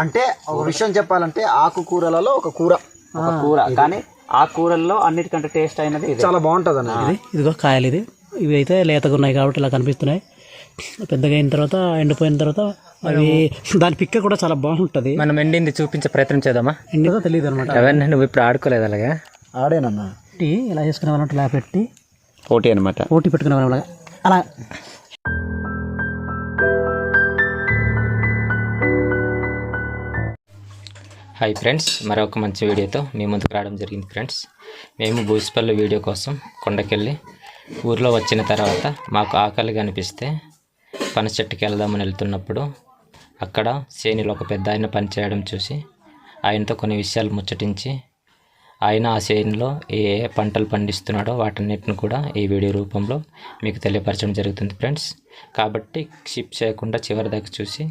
అంటే ఒక విషయం చెప్పాలంటే ఆకుకూరలలో ఒక కూర కానీ ఆ కూరల్లో అన్నిటికంటే టేస్ట్ అయినది చాలా బాగుంటుంది అన్న. ఇది ఇదిగో కాయలు ఇవి అయితే లేతగా ఉన్నాయి కాబట్టి ఇలా కనిపిస్తున్నాయి. పెద్దగా అయిన తర్వాత ఎండిపోయిన తర్వాత అవి దాని పిక్క కూడా చాలా బాగుంటుంది. మనం ఎండింది చూపించే ప్రయత్నం చేద్దామా? ఎండిదో తెలియదు అనమాట. ఎవరిని నువ్వు ఇప్పుడు ఆడుకోలేదు అలాగా? ఆడేనన్నా. ఇలా చేసుకునే వాళ్ళంటే ఇలా పెట్టి పోటీ అనమాట, పోటీ పెట్టుకునే వాళ్ళ అలా. హాయ్ ఫ్రెండ్స్, మరొక మంచి వీడియోతో మీ ముందుకు రావడం జరిగింది ఫ్రెండ్స్. మేము భూసిపల్లి వీడియో కోసం కొండకెళ్ళి ఊర్లో వచ్చిన తర్వాత మాకు ఆకలిగా అనిపిస్తే పనస చెట్టుకి వెళ్దామని వెళ్తున్నప్పుడు అక్కడ సేనిలో ఒక పెద్ద ఆయన పనిచేయడం చూసి ఆయనతో కొన్ని విషయాలు ముచ్చటించి ఆయన ఆ సేనులో ఏ ఏ పంటలు పండిస్తున్నాడో వాటన్నిటిని కూడా ఈ వీడియో రూపంలో మీకు తెలియపరచడం జరుగుతుంది ఫ్రెండ్స్. కాబట్టి స్కిప్ చేయకుండా చివరి దాకా చూసి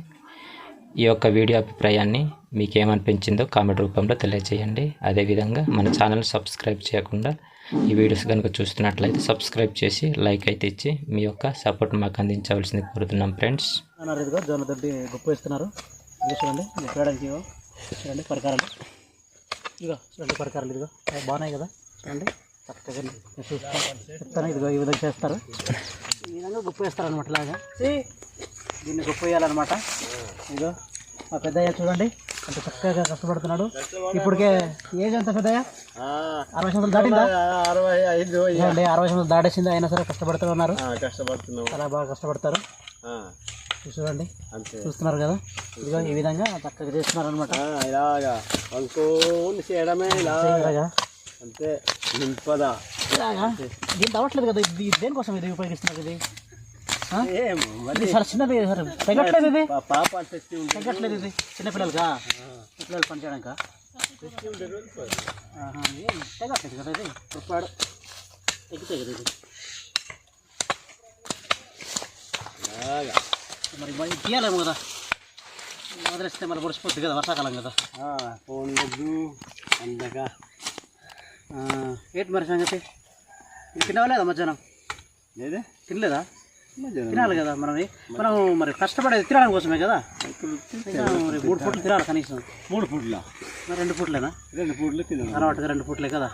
ఈ యొక్క వీడియో అభిప్రాయాన్ని మీకేమనిపించిందో కామెంట్ రూపంలో తెలియజేయండి. అదేవిధంగా మన ఛానల్ సబ్స్క్రైబ్ చేయకుండా ఈ వీడియోస్ కనుక చూస్తున్నట్లయితే సబ్స్క్రైబ్ చేసి లైక్ అయితే ఇచ్చి మీ యొక్క సపోర్ట్ మాకు అందించవలసింది కోరుతున్నాం ఫ్రెండ్స్. ఇదిగో జొన్న దొడ్డి గొప్ప వేస్తున్నారు. చూడండి చూడడానికి చూడండి పరికరాలు, ఇదిగో చూడండి పరికరాలు, ఇదిగో బాగున్నాయి కదా చూడండి. చక్కగా చెప్తాను. ఇదిగో ఈ విధంగా చేస్తారు, ఈ విధంగా గొప్ప వేస్తారు అనమాట. ఇలాగా దీన్ని గొప్ప వేయాలన్నమాట. ఇదిగో మా పెద్దయ్య చూడండి అంత చక్కగా కష్టపడుతున్నాడు. ఇప్పటికే ఏజ్ ఎంత పెద్దయ్య? 60 సంవత్సరాలు దాటిందా? 60 సంవత్సరాలు దాటేసింది. అయినా సరే కష్టపడుతూ ఉన్నారు. చాలా బాగా కష్టపడతారు. చూడండి చూస్తున్నారు కదా, ఇదిగో ఈ విధంగా చక్కగా చేస్తున్నారు అనమాట. అంతే ఇలాగా దీనికి అవ్వట్లేదు కదా. ఇది దేనికోసం ఇది ఉపయోగిస్తున్నారు? ఇది సార్ చిన్నది సార్, తగ్గట్లేదు ఇది, తగ్గట్లేదు ఇది. చిన్నపిల్లలకా, పిల్లలు పని చేయడానిక తగ్గట్లేదు కదా. ఇది పొరపాడు తగ్గితే కదా ఇది. మరి తీయాలేమో కదా, వదిలేస్తే మళ్ళీ పొడిచిపోద్ది కదా, వర్షాకాలం కదా. అందగా ఏంటి మరి సంగతి? ఇది తినవలేదా మధ్యాహ్నం? లేదా తినలేదా? తినాలి కదా మనం మరి కష్టపడేది తినడం కోసమే కదా. 3 పూట్లు తినాలి కనీసం. 3 పూట్ల మరి 2 పూట్లేనా? 2 పూట్లు తిన్నాను అలవాటుగా. 2 పూట్లే కదా,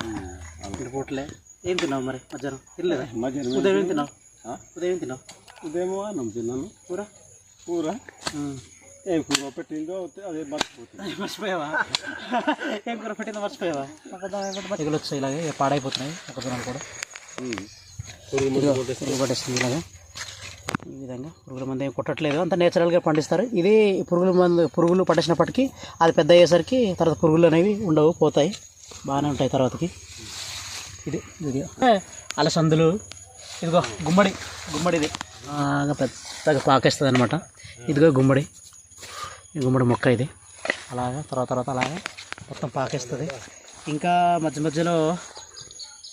2 పూట్లే. ఏం తిన్నావు మరి మధ్యాహ్నం? తినలేదా? ఉదయం ఏం తిన్నావు? ఉదయం తిన్నావు? ఉదయం అన్నం తిన్నాను. కూర ఏం కూర పెట్టిందో అదే మర్చిపోయావా? ఏం కూర పెట్టిందో మర్చిపోయావా? తెగులు వచ్చాయి ఇలాగే పాడైపోతున్నాయి మొక్కజొన్నలు కూడా. పురుగు పట్టేస్తుంది ఇలాగే. ఈ విధంగా పురుగుల మందు ఏం కొట్టట్లేదు, అంతా నేచురల్గా పండిస్తారు. ఇది పురుగులు పట్టేసినప్పటికీ అది పెద్ద అయ్యేసరికి తర్వాత పురుగులు అనేవి ఉండవు, పోతాయి, బాగానే ఉంటాయి తర్వాతకి. ఇది అలసందులు, ఇదిగో గుమ్మడి ఇది బాగా పెద్దగా పాకేస్తుంది అనమాట. ఇదిగో గుమ్మడి, ఈ గుమ్మడి మొక్క ఇది అలాగా తర్వాత అలాగా మొత్తం పాకేస్తుంది. ఇంకా మధ్యలో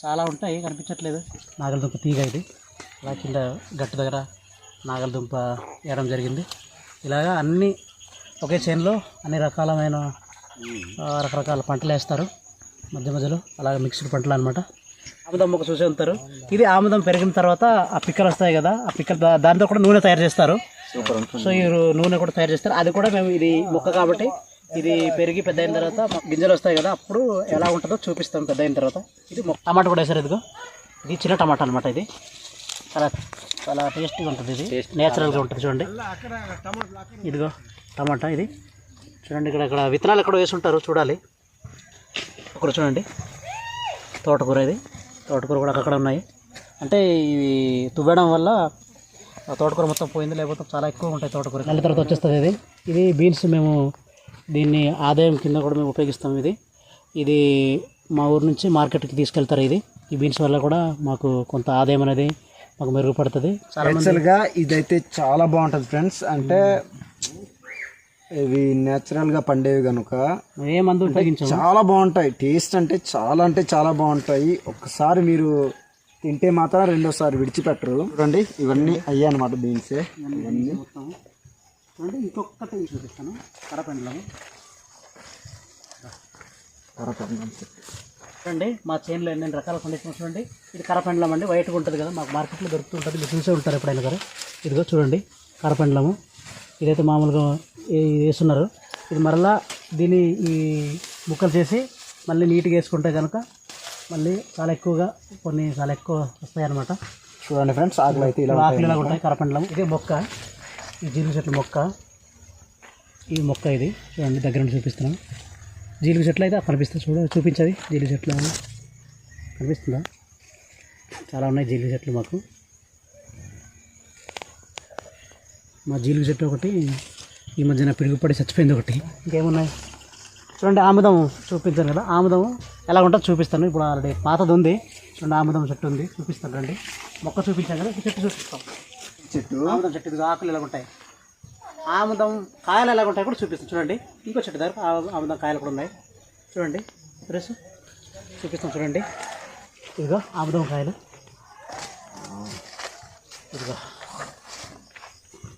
చాలా ఉంటాయి, కనిపించట్లేదు. నాగలదుంప తీగ ఇది అలా కింద గట్టు దగ్గర నాగలదుంప వేయడం జరిగింది. ఇలాగా అన్నీ ఒకే చేనులో అన్ని రకరకాల పంటలు వేస్తారు. మధ్యలో అలాగే మిక్స్డ్ పంటలు అనమాట. ఆముదం మొక్క చూసే ఉంటారు. ఇది ఆముదం పెరిగిన తర్వాత ఆ పిక్కలు వస్తాయి కదా, ఆ పిక్కలు దాంతో కూడా నూనె తయారు చేస్తారు. సో ఈ నూనె కూడా తయారు చేస్తారు. అది కూడా మేము ఇది మొక్క కాబట్టి ఇది పెరిగి పెద్ద అయిన తర్వాత గింజలు వస్తాయి కదా, అప్పుడు ఎలా ఉంటుందో చూపిస్తాం పెద్ద అయిన తర్వాత. ఇది టమాటా కూడా వేసారు. ఇదిగో ఇది చిన్న టమాటా అనమాట. ఇది చాలా టేస్టీగా ఉంటుంది. ఇది నేచురల్గా ఉంటుంది. చూడండి ఇదిగో టమాటా ఇది చూడండి. ఇక్కడ విత్తనాలు ఎక్కడ వేసి ఉంటారు చూడాలి. ఒకరు చూడండి తోటకూర, ఇది తోటకూర కూడా అక్కడ ఉన్నాయి. అంటే ఇవి తువ్వడం వల్ల ఆ తోటకూర మొత్తం పోయింది, లేకపోతే చాలా ఎక్కువ ఉంటాయి తోటకూర. మళ్ళీ తర్వాత వచ్చేస్తుంది ఇది బీన్స్. మేము దీన్ని ఆదాయం కింద కూడా మేము ఉపయోగిస్తాం. ఇది మా ఊరు నుంచి మార్కెట్కి తీసుకెళ్తారు. ఈ బీన్స్ వల్ల కూడా మాకు కొంత ఆదాయం అనేది మాకు మెరుగుపడుతుంది. యాక్చువల్గా ఇదైతే చాలా బాగుంటుంది ఫ్రెండ్స్. అంటే ఇవి నేచురల్గా పండేవి కనుక ఏ మందు ఉపయోగించాము, చాలా బాగుంటాయి. టేస్ట్ అంటే చాలా బాగుంటాయి. ఒక్కసారి మీరు తింటే మాత్రం రెండోసారి విడిచిపెట్టరు. చూడండి ఇవన్నీ అయ్యాయి అనమాట బీన్సే. ఇవన్నీ ఇంకొకటి చూపిస్తాను. కరపెండలం చూడండి. మా చేనులో ఎన్ని రకాల పండిస్తున్నాం చూడండి. ఇది కరపెండలం అండి, వైట్గా ఉంటుంది కదా, మాకు మార్కెట్లో దొరుకుతుంటుంది. మీరు చూసే ఉంటారు ఎప్పుడైనా సరే. ఇదిగో చూడండి కరపెండలము. ఇదైతే మామూలుగా వేస్తున్నారు. ఇది మరలా దీన్ని ఈ ముక్కలు చేసి మళ్ళీ నీట్గా వేసుకుంటే కనుక మళ్ళీ చాలా ఎక్కువ వస్తాయి అన్నమాట. చూడండి ఫ్రెండ్స్, ఆకులు అయితే ఇలా ఆకులు ఇలా ఉంటాయి, కరపండ్లం. ఇదే మొక్క, ఈ జీలుగు చెట్ల మొక్క. ఈ మొక్క ఇది చూడండి, దగ్గర నుండి చూపిస్తున్నాం. జీలుగు చెట్లు అయితే కనిపిస్తుంది, చూపించవి. జీలుగు చెట్లు కనిపిస్తుందా? చాలా ఉన్నాయి జీలుగు చెట్లు మాకు. మా జీలుగు చెట్టు ఒకటి ఈ మధ్యన పిడుగుపడి చచ్చిపోయింది ఒకటి. ఇంకేమున్నాయి చూడండి. ఆముదం చూపించాను కదా, ఆముదం ఎలా ఉంటుందో చూపిస్తాను. ఇప్పుడు ఆల్రెడీ పాతది ఉంది చూడండి, ఆముదం చెట్టు ఉంది, చూపిస్తాను రండి. మొక్క చూపించాను కదా, ఈ చెట్టు చూపిస్తాం. ఆముదం చెట్టు ఇది, ఆకులు ఎలా ఉంటాయి, ఆముదం కాయలు ఎలా ఉంటాయి కూడా చూపిస్తాం. చూడండి, ఇంకో చెట్టు దగ్గర ఆముదం కాయలు కూడా ఉన్నాయి చూడండి. ఫ్రెష్ చూపిస్తాం చూడండి. ఇదిగో ఆముదం కాయలు, ఇదిగో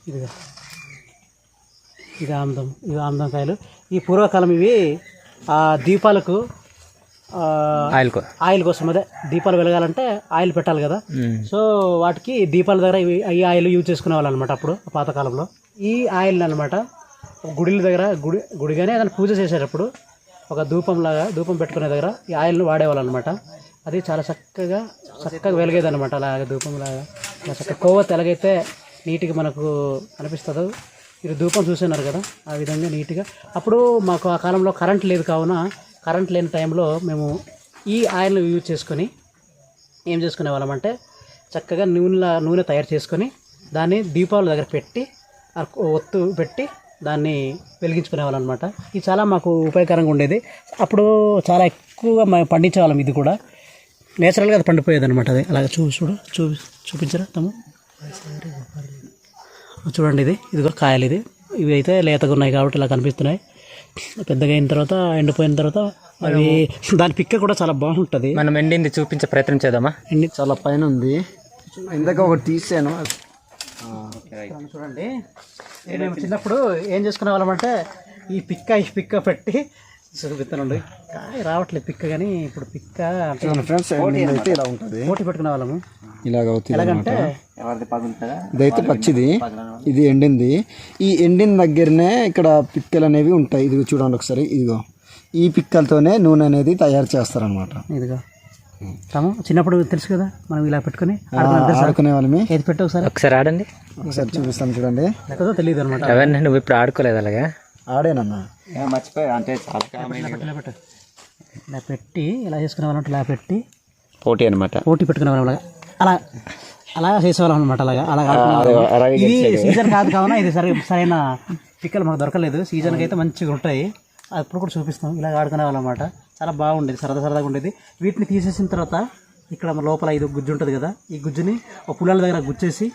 ఇదిగో ఇది ఆముదం కాయలు. ఈ పూర్వకాలం ఇవి దీపాలకు ఆయిల్ కోసం, అదే దీపాలు వెలగాలంటే ఆయిల్ పెట్టాలి కదా. సో వాటికి దీపాల దగ్గర ఈ ఆయిల్ యూజ్ చేసుకునే వాళ్ళు అనమాట అప్పుడు పాతకాలంలో. ఈ ఆయిల్ అనమాట గుడిల దగ్గర గుడిగానే ఏదైనా పూజ చేసేటప్పుడు ఒక ధూపం పెట్టుకునే దగ్గర ఈ ఆయిల్ని వాడేవాళ్ళు అనమాట. అది చాలా చక్కగా వెలిగేది అనమాట. అలాగే ధూపంలాగా చక్కగా కొవ్వొత్తి ఎలాగైతే నీట్గా మనకు అనిపిస్తుందో, మీరు ధూపం చూస్తున్నారు కదా, ఆ విధంగా నీట్గా. అప్పుడు మాకు ఆ కాలంలో కరెంట్ లేదు కావున, కరెంట్ లేని టైంలో మేము ఈ ఆయిల్ని యూజ్ చేసుకొని ఏం చేసుకునే వాళ్ళం అంటే చక్కగా నూనె తయారు చేసుకొని దాన్ని దీపాల దగ్గర పెట్టి ఒత్తు పెట్టి దాన్ని వెలిగించుకునే వాళ్ళం అనమాట. ఇది చాలా మాకు ఉపయోగకరంగా ఉండేది. అప్పుడు చాలా ఎక్కువగా మేము పండించేవాళ్ళం. ఇది కూడా నేచురల్గా అది పండిపోయేది అనమాట. అది అలాగే చూపించరా తమ్ము? చూడండి, ఇదిగో కాయలు. ఇవి అయితే లేతగా ఉన్నాయి కాబట్టి ఇలా కనిపిస్తున్నాయి. పెద్దగా అయిన తర్వాత, ఎండిపోయిన తర్వాత అవి దాని పిక్క కూడా చాలా బాగుంటుంది. మనం ఎండింది చూపించే ప్రయత్నం చేద్దామా? చాలా పైన ఉంది, ఇందాక ఒకటి తీసాను. చూడండి, మేము చిన్నప్పుడు ఏం చేసుకునే వాళ్ళం అంటే ఈ పిక్క పెట్టి చూపిస్తానండి. రావట్లేదు పిక్క, కానీ ఇప్పుడు పిక్క ఫ్రెండ్స్ అయితే ఇలా ఉంటుంది. పోటీ పెట్టుకునే వాళ్ళము. ఎలాగంటే ఇదైతే పచ్చిది, ఇది ఎండింది. ఈ ఎండిన దగ్గరనే ఇక్కడ పిక్కలు అనేవి ఉంటాయి. ఇది చూడండి ఒకసారి, ఇదిగో ఈ పిక్కలతోనే నూనె అనేది తయారు చేస్తారనమాట. ఇదిగో చిన్నప్పుడు తెలుసు కదా, మనం ఇలా పెట్టుకుని ఆడుకునే వాళ్ళమి. ఏది పెట్టు ఒకసారి ఆడండి, ఒకసారి చూపిస్తాను చూడండి. లేకపోతే తెలియదు అనమాట. అవన్నీ నువ్వు ఇప్పుడు ఆడుకోలేదు అలాగా? ఆడేనన్నా, మర్చిపోయా. అంటే చాలా ఇలా పెట్టి ఇలా చేసుకునే వాళ్ళం. ఇలా పెట్టి పోటీ అనమాట, పోటీ పెట్టుకునే వాళ్ళం. అలా చేసేవాళ్ళం అనమాట. ఇది సీజన్ కాదు కావున ఇది సరైన పిక్కలు మాకు దొరకలేదు. సీజన్కి అయితే మంచిగా ఉంటాయి. అప్పుడు కూడా చూపిస్తాం. ఇలా ఆడుకునే వాళ్ళం అనమాట. చాలా బాగుండేది, సరదాగా ఉండేది. వీటిని తీసేసిన తర్వాత ఇక్కడ లోపల ఇది గుజ్జు ఉంటుంది కదా, ఈ గుజ్జుని ఒక పుల్లల దగ్గర గుచ్చేసి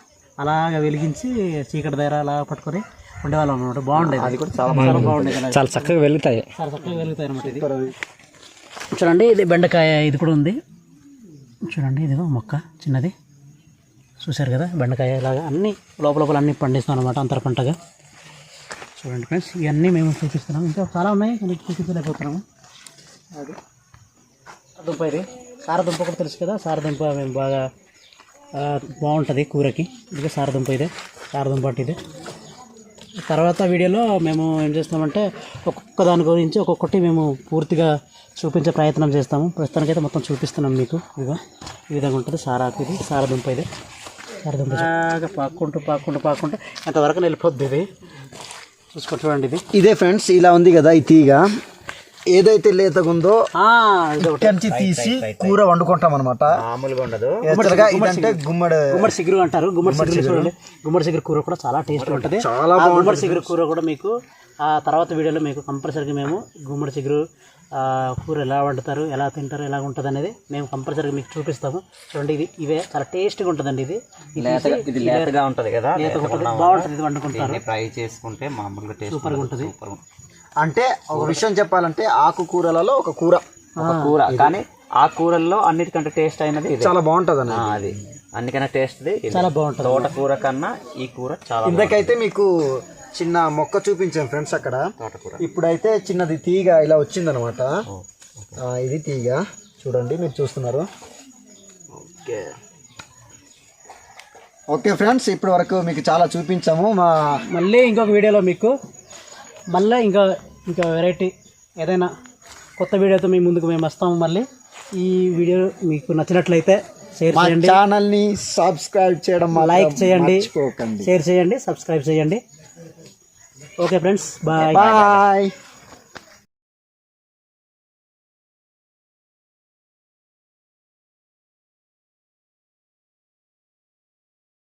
అలాగ వెలిగించి చీకటి దగ్గర అలా పట్టుకొని ఉండేవాళ్ళం అనమాట. బాగుండేది, అది కూడా చాలా బాగుండేది. చాలా చక్కగా వెలుగుతాయి అనమాట. ఇది చూడండి, ఇది బెండకాయ, ఇది కూడా ఉంది చూడండి. ఇదిగో మొక్క చిన్నది, చూశారు కదా. బెండకాయ ఇలాగా అన్నీ లోపల అన్నీ పండిస్తున్నాం అనమాట, అంతర పంటగా. చూడండి ఫ్రెండ్స్, ఇవన్నీ మేము చూపిస్తున్నాం. ఇంకా చాలా ఉన్నాయి కానీ చూపించలేకపోతున్నాము. అది దుంప, ఇది సారదుంప కూడా తెలుసు కదా. సారదుంప మేము బాగా బాగుంటుంది కూరకి. ఇది సారదుంప, సారదుంప అంటే ఇది. తర్వాత వీడియోలో మేము ఏం చేస్తామంటే ఒక్కొక్క దాని గురించి ఒక్కొక్కటి మేము పూర్తిగా చూపించే ప్రయత్నం చేస్తాము. ప్రస్తుతానికైతే మొత్తం చూపిస్తున్నాం మీకు. ఇదిగో ఈ విధంగా ఉంటుంది సారాకు. ఇది సారదుంప, సారదుంప బాగా పాక్కుంటూ ఎంతవరకు వెళ్ళిపోద్ది. ఇది చూసుకొని చూడండి. ఇదే ఫ్రెండ్స్, ఇలా ఉంది కదా ఈ తీగ. ఏదైతే లేతగా ఉందో ఇక్కడి తీసి కూర వండుకుంటాం అనమాట. మామూలుగా ఉండదు. ఇదంటే గుమ్మడి సిగురు అంటారు. గుమ్మడి సిగురు కూర కూడా చాలా టేస్ట్ ఉంటుంది. గుమ్మడి సిగురు కూర కూడా మీకు ఆ తర్వాత వీడియోలో మీకు కంపల్సరీగా మేము గుమ్మడి సిగురు కూర ఎలా వండుతారు, ఎలా తింటారు, ఎలా ఉంటుంది అనేది మేము కంపల్సరీగా మీకు చూపిస్తాము. చూడండి, ఇవే చాలా టేస్ట్గా ఉంటుందండి. ఇది లేతగా ఉంటుంది కదా, బాగుంటుంది. ఇది వండుకుంటారు, ఫ్రై చేసుకుంటే మామూలుగా సూపర్గా ఉంటుంది. అంటే ఒక విషయం చెప్పాలంటే ఆకుకూరలలో ఒక కూర కానీ ఆ కూరల్లో అన్నిటికంటే టేస్ట్ అయినది చాలా బాగుంటుంది అన్న. అది అన్నికన్నా టేస్ట్ చాలా బాగుంటుంది. తోటకూర కన్నా ఈ కూర చాలా. ఇంతకైతే మీకు చిన్న మొక్క చూపించాం ఫ్రెండ్స్ అక్కడ. ఇప్పుడైతే చిన్నది తీగ ఇలా వచ్చిందనమాట. ఇది తీగ చూడండి, మీరు చూస్తున్నారు. ఓకే ఫ్రెండ్స్, ఇప్పటి వరకు మీకు చాలా చూపించాము. మళ్ళీ ఇంకొక వీడియోలో మీకు మళ్ళీ ఇంకా వెరైటీ ఏదైనా కొత్త వీడియోతో మీ ముందుకు మేము వస్తాము. మళ్ళీ ఈ వీడియో మీకు నచ్చినట్లయితే షేర్ చేయండి, ఛానల్ని సబ్స్క్రైబ్ చేయడం, లైక్ చేయండి, షేర్ చేయండి, సబ్స్క్రైబ్ చేయండి. Okay friends, bye.